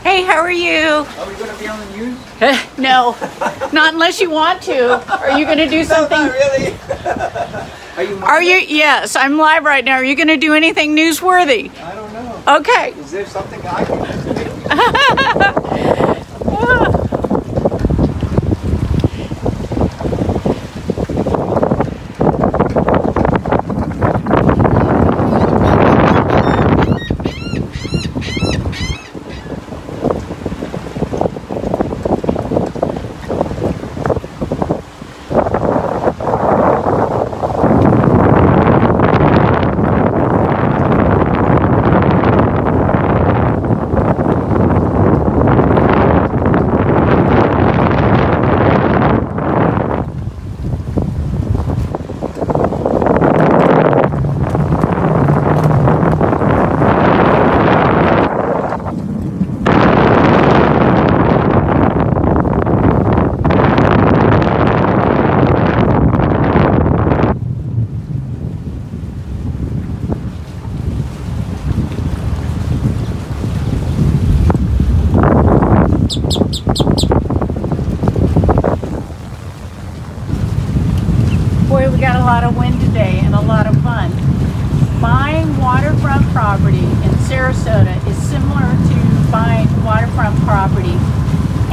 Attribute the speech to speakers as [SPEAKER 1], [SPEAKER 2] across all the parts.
[SPEAKER 1] Hey, how are you?
[SPEAKER 2] Are we going to be on the news?
[SPEAKER 1] No, not unless you want to. Are you going to do something?
[SPEAKER 2] No, not really.
[SPEAKER 1] Are you? Yes, I'm live right now. Are you going to do anything newsworthy?
[SPEAKER 2] I don't know.
[SPEAKER 1] Okay.
[SPEAKER 2] Is there something I can do?
[SPEAKER 1] Boy, we got a lot of wind today and a lot of fun. Buying waterfront property in Sarasota is similar to buying waterfront property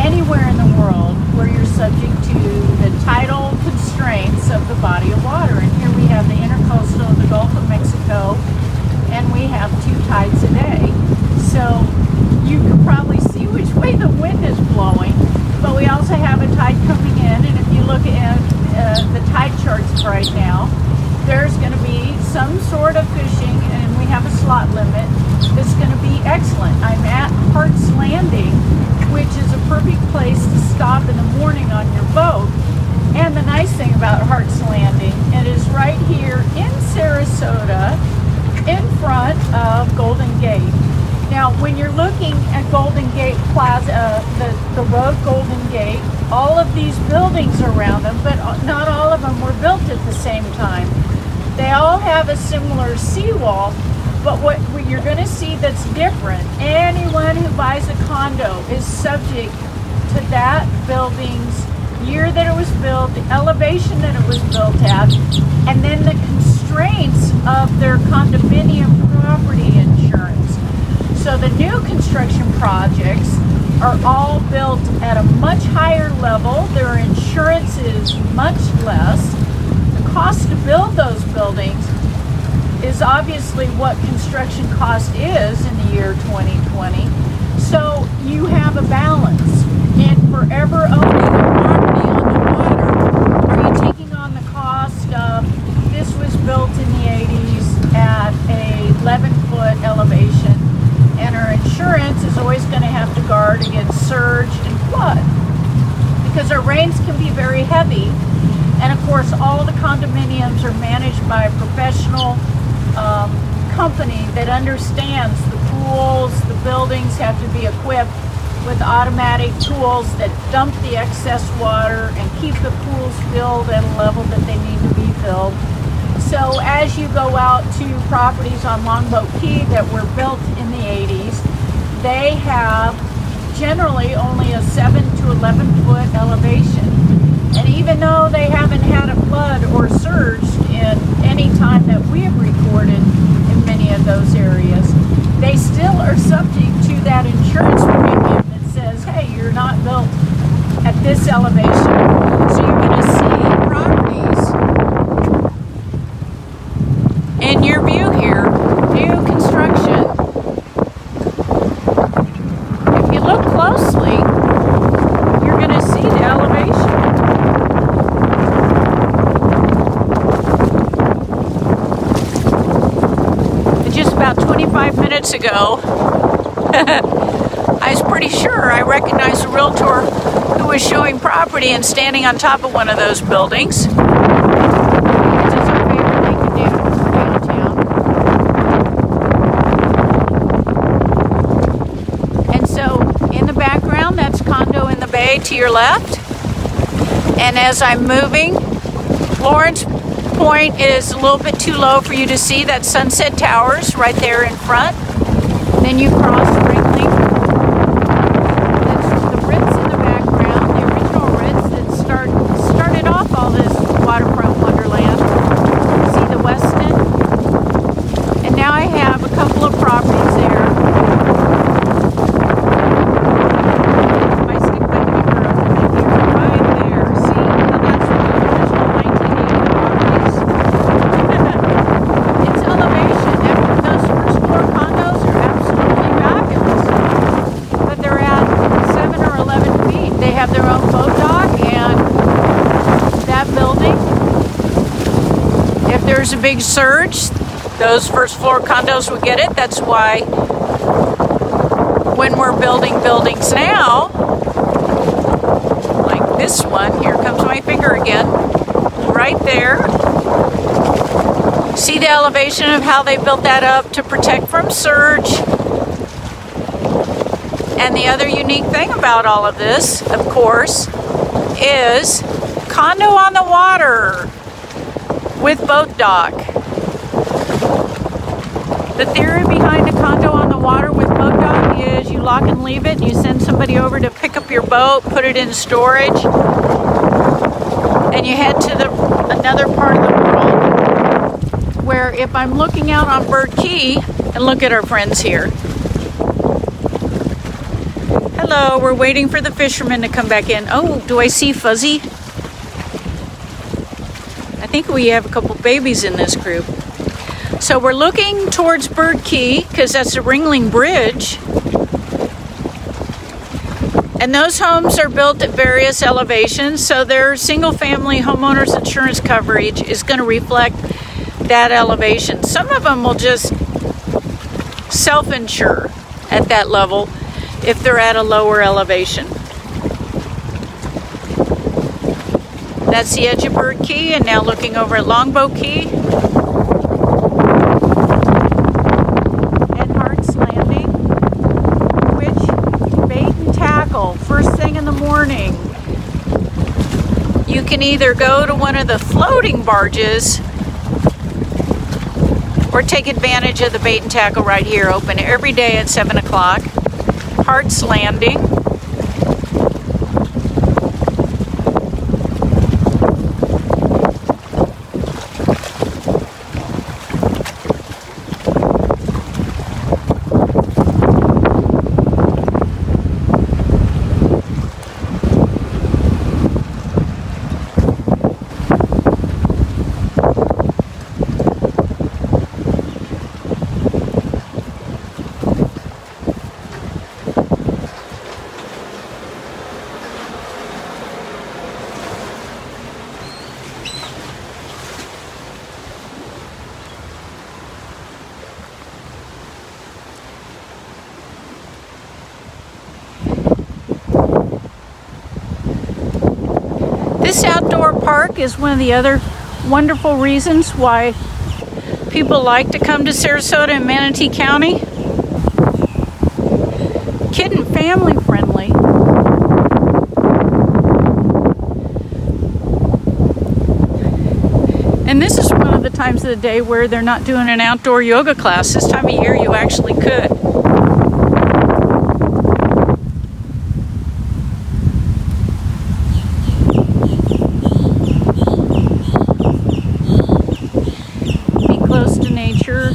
[SPEAKER 1] anywhere in the world where you're subject to the tidal constraints of the body of water. And here we have the intercoastal, the Gulf of Mexico, and we have 2 tides a day. So you can probably see which way the wind is blowing, but we also have a tide coming in, and if you look at the tide charts right now, there's going to be some sort of fishing, and we have a slot limit that's going to be excellent. I'm at Hart's Landing, which is a perfect place to stop in the morning on your boat. And the nice thing about Hart's Landing, it is right here in Sarasota, in front of Golden Gate. Now, when you're looking at Golden Gate Plaza, the road Golden Gate, all of these buildings around them, but not all of them were built at the same time. They all have a similar seawall, but what you're going to see that's different, anyone who buys a condo is subject to that building's year that it was built, the elevation that it was built at, and then the constraints of their condominium property insurance. So the new construction projects are all built at a much higher level. Their insurance is much less. The cost to build those buildings is obviously what construction cost is in the year 2020. So you have a balance. And forever owning a property on the water, are you taking on the cost of, this was built in the 80s at a 11-foot elevation, and our insurance is always going to have to guard against surge and flood because our rains can be very heavy. And of course, all the condominiums are managed by a professional company that understands the pools. The buildings have to be equipped with automatic tools that dump the excess water and keep the pools filled at a level that they need to be filled. So as you go out to properties on Longboat Key that were built in the 80s, they have generally only a 7 to 11-foot elevation. And even though they haven't had a flood or surge in any time that we have recorded in many of those areas, they still are subject to that insurance premium that says, hey, you're not built at this elevation. So you're going to see properties in your view here, new construction. If you look closely, you're going to see the elevation. Just about 25 minutes ago, I was pretty sure I recognized a realtor who was showing property and standing on top of one of those buildings. This is our favorite thing to do downtown. And so in the background, that's Condo in the Bay to your left. And as I'm moving, Lawrence Point is a little bit too low for you to see. That Sunset Towers right there in front. Then you cross Ringling. have their own boat dock, and that building, if there's a big surge, those first floor condos will get it. That's why when we're building buildings now, like this one, here comes my finger again, right there. See the elevation of how they built that up to protect from surge. And the other unique thing about all of this, of course, is condo on the water with boat dock. The theory behind a condo on the water with boat dock is you lock and leave it, and you send somebody over to pick up your boat, put it in storage, and you head to another part of the world where if I'm looking out on Bird Key, and look at our friends here. Hello, we're waiting for the fishermen to come back in. Oh, do I see Fuzzy? I think we have a couple babies in this group. So we're looking towards Bird Key because that's the Ringling Bridge. And those homes are built at various elevations, so their single-family homeowners insurance coverage is going to reflect that elevation. Some of them will just self-insure at that level if they're at a lower elevation. That's the edge of Bird Key, and now looking over at Longbow Key and Hart's Landing, which bait and tackle first thing in the morning. You can either go to one of the floating barges or take advantage of the bait and tackle right here, open every day at 7 o'clock. Hart's Landing. This outdoor park is one of the other wonderful reasons why people like to come to Sarasota and Manatee County. Kid and family friendly. And this is one of the times of the day where they're not doing an outdoor yoga class. This time of year you actually could. Close to nature.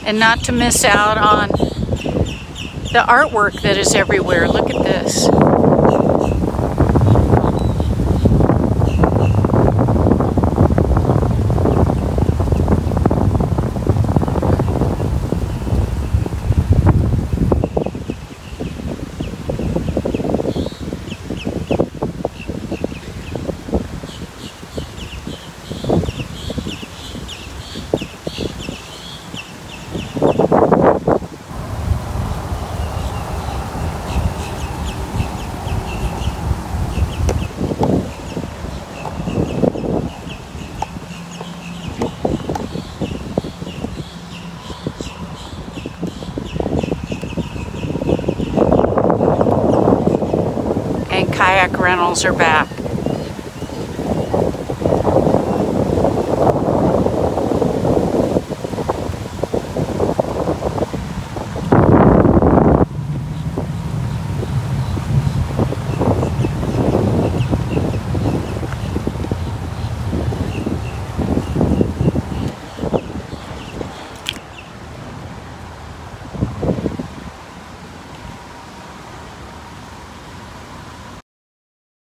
[SPEAKER 1] And not to miss out on the artwork that is everywhere. Look at this. Kayak rentals are back.